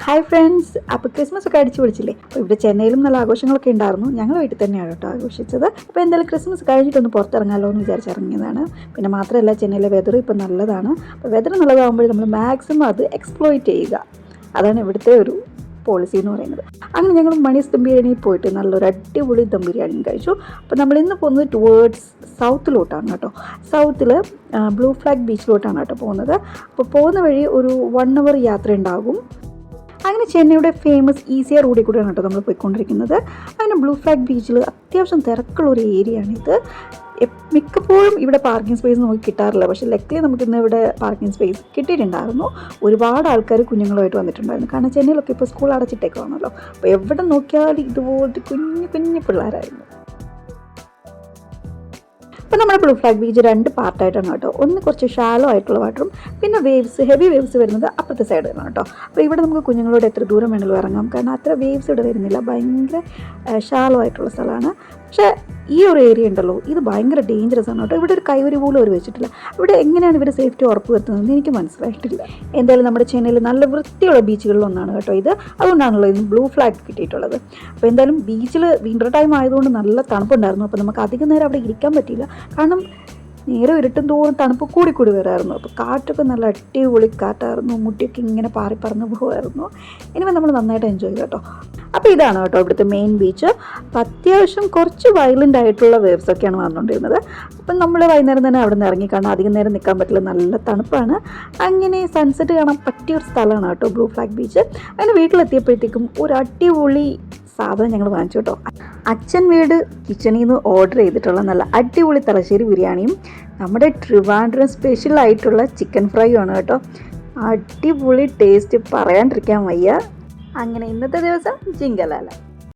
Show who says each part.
Speaker 1: Hi friends, അപ്പോൾ Christmas ഒക്കെ അടിച്ചു പൊളിച്ചില്ലേ? അപ്പോൾ ഇവിടെ ചെന്നൈയിലും നല്ല ആഘോഷങ്ങളൊക്കെ ഉണ്ടായിരുന്നു. ഞങ്ങൾ വീട്ടിൽ തന്നെയാണ് കേട്ടോ ആഘോഷിച്ചത്. അപ്പോൾ എന്തായാലും ക്രിസ്മസ് കഴിഞ്ഞിട്ടൊന്ന് പുറത്തിറങ്ങാമല്ലോ എന്ന് വിചാരിച്ചിറങ്ങിയതാണ്. പിന്നെ മാത്രമല്ല, ചെന്നൈയിലെ വെതർ ഇപ്പോൾ നല്ലതാണ്. അപ്പോൾ വെതർ നല്ലതാകുമ്പോൾ നമ്മൾ മാക്സിമം അത് എക്സ്പ്ലോയിറ്റ് ചെയ്യുക, അതാണ് ഇവിടുത്തെ ഒരു പോളിസി എന്ന് പറയുന്നത്. അങ്ങനെ ഞങ്ങൾ മണീസ് ദം ബിരിയാണിയിൽ പോയിട്ട് നല്ലൊരു അടിപൊളി ദം ബിരിയാണിയും കഴിച്ചു. അപ്പോൾ നമ്മളിന്ന് പോകുന്നത് ടുവേർഡ്സ് സൗത്തിലോട്ടാണ് കേട്ടോ. സൗത്തിൽ ബ്ലൂ ഫ്ലാഗ് ബീച്ചിലോട്ടാണ് കേട്ടോ പോകുന്നത്. അപ്പോൾ പോകുന്ന വഴി ഒരു 1 hour യാത്ര ഉണ്ടാകും. അങ്ങനെ ചെന്നൈയുടെ ഫേമസ് ഈസിയ റോഡിൽ കൂടെയാണ് കേട്ടോ നമ്മൾ പോയിക്കൊണ്ടിരിക്കുന്നത്. അങ്ങനെ ബ്ലൂ ഫ്ലാഗ് ബീച്ചിൽ അത്യാവശ്യം തിരക്കുള്ളൊരു ഏരിയയാണിത്. മിക്കപ്പോഴും ഇവിടെ പാർക്കിംഗ് സ്പേസ് നമുക്ക് കിട്ടാറില്ല. പക്ഷേ ലക്കിലി നമുക്കിന്ന് ഇവിടെ പാർക്കിംഗ് സ്പേസ് കിട്ടിയിട്ടുണ്ടായിരുന്നു. ഒരുപാട് ആൾക്കാർ കുഞ്ഞുങ്ങളുമായിട്ട് വന്നിട്ടുണ്ടായിരുന്നു. കാരണം ചെന്നൈയിലൊക്കെ ഇപ്പോൾ സ്കൂൾ അടച്ചിട്ടേക്കാണല്ലോ. അപ്പോൾ എവിടെ നോക്കിയാലും ഇതുപോലത്തെ കുഞ്ഞു കുഞ്ഞു പിള്ളേരായിരുന്നു. അപ്പോൾ നമ്മുടെ ബ്ലൂ ഫ്ലാഗ് ബീച്ച് 2 പാർട്ടായിട്ടാണ് കേട്ടോ. ഒന്ന് കുറച്ച് ഷാലോ ആയിട്ടുള്ള വാട്ടറും പിന്നെ ഹെവി വേവ്സ് വരുന്നത് അപ്പുറത്തെ സൈഡിലാണ് കേട്ടോ. അപ്പോൾ ഇവിടെ നമുക്ക് കുഞ്ഞുങ്ങളോട് എത്ര ദൂരം വേണമെങ്കിലും ഇറങ്ങാം, കാരണം അത്ര വേവ്സ് ഇവിടെ വരുന്നില്ല. ഭയങ്കര ഷാലോ ആയിട്ടുള്ള സ്ഥലമാണ്. പക്ഷേ ഈ ഒരു ഏരിയ ഉണ്ടല്ലോ, ഇത് ഭയങ്കര ഡേഞ്ചറസ് ആണ് കേട്ടോ. ഇവിടെ ഒരു കൈവരി പോലും അവർ വെച്ചിട്ടില്ല. ഇവിടെ എങ്ങനെയാണ് ഇവർ സേഫ്റ്റി ഉറപ്പ് വരുത്തുന്നതെന്ന് എനിക്ക് മനസ്സിലായിട്ടില്ല. എന്തായാലും നമ്മുടെ ചെന്നൈയിൽ നല്ല വൃത്തിയുള്ള ബീച്ചുകളിലൊന്നാണ് കേട്ടോ ഇത്. അതുകൊണ്ടാണല്ലോ ഇന്ന് ബ്ലൂ ഫ്ലാഗ് കിട്ടിയിട്ടുള്ളത്. അപ്പോൾ എന്തായാലും ബീച്ചിൽ വിൻ്റർ ടൈം ആയതുകൊണ്ട് നല്ല തണുപ്പുണ്ടായിരുന്നു. അപ്പോൾ നമുക്ക് അധികം നേരം അവിടെ ഇരിക്കാൻ പറ്റിയില്ല, കാരണം നേരെ ഇരുട്ടും തോറും തണുപ്പ് കൂടി വരായിരുന്നു. അപ്പോൾ കാറ്റൊക്കെ നല്ല അടിപൊളി കാറ്റായിരുന്നു. മുട്ടിയൊക്കെ ഇങ്ങനെ പാറി പറന്ന് പോകുമായിരുന്നു. ഇനിമേ നമ്മൾ നന്നായിട്ട് എൻജോയ് ചെയ്തു കേട്ടോ. അപ്പോൾ ഇതാണ് കേട്ടോ ഇവിടുത്തെ മെയിൻ ബീച്ച്. അപ്പോൾ അത്യാവശ്യം കുറച്ച് വയലൻ്റ് ആയിട്ടുള്ള വേവ്സൊക്കെയാണ് വന്നുകൊണ്ടിരുന്നത്. അപ്പം നമ്മൾ വൈകുന്നേരം തന്നെ അവിടെ നിന്ന് ഇറങ്ങി, കാരണം അധികം നേരം നിൽക്കാൻ പറ്റില്ല, നല്ല തണുപ്പാണ്. അങ്ങനെ സൺസെറ്റ് കാണാൻ പറ്റിയൊരു സ്ഥലമാണ് കേട്ടോ ബ്ലൂ ഫ്ലാഗ് ബീച്ച്. അങ്ങനെ വീട്ടിലെത്തിയപ്പോഴത്തേക്കും ഒരു അടിപൊളി സാധനം ഞങ്ങൾ വാങ്ങിച്ചു കേട്ടോ. അച്ഛൻ വീട് കിച്ചണിൽ നിന്ന് ഓർഡർ ചെയ്തിട്ടുള്ള നല്ല അടിപൊളി തലശ്ശേരി ബിരിയാണിയും നമ്മുടെ ട്രിവാൻഡ്രം സ്പെഷ്യൽ ആയിട്ടുള്ള ചിക്കൻ ഫ്രൈയും ആണ് കേട്ടോ. അടിപൊളി ടേസ്റ്റ്, പറയാണ്ടിരിക്കാൻ വയ്യ. അങ്ങനെ ഇന്നത്തെ ദിവസം ജിങ്കലാല.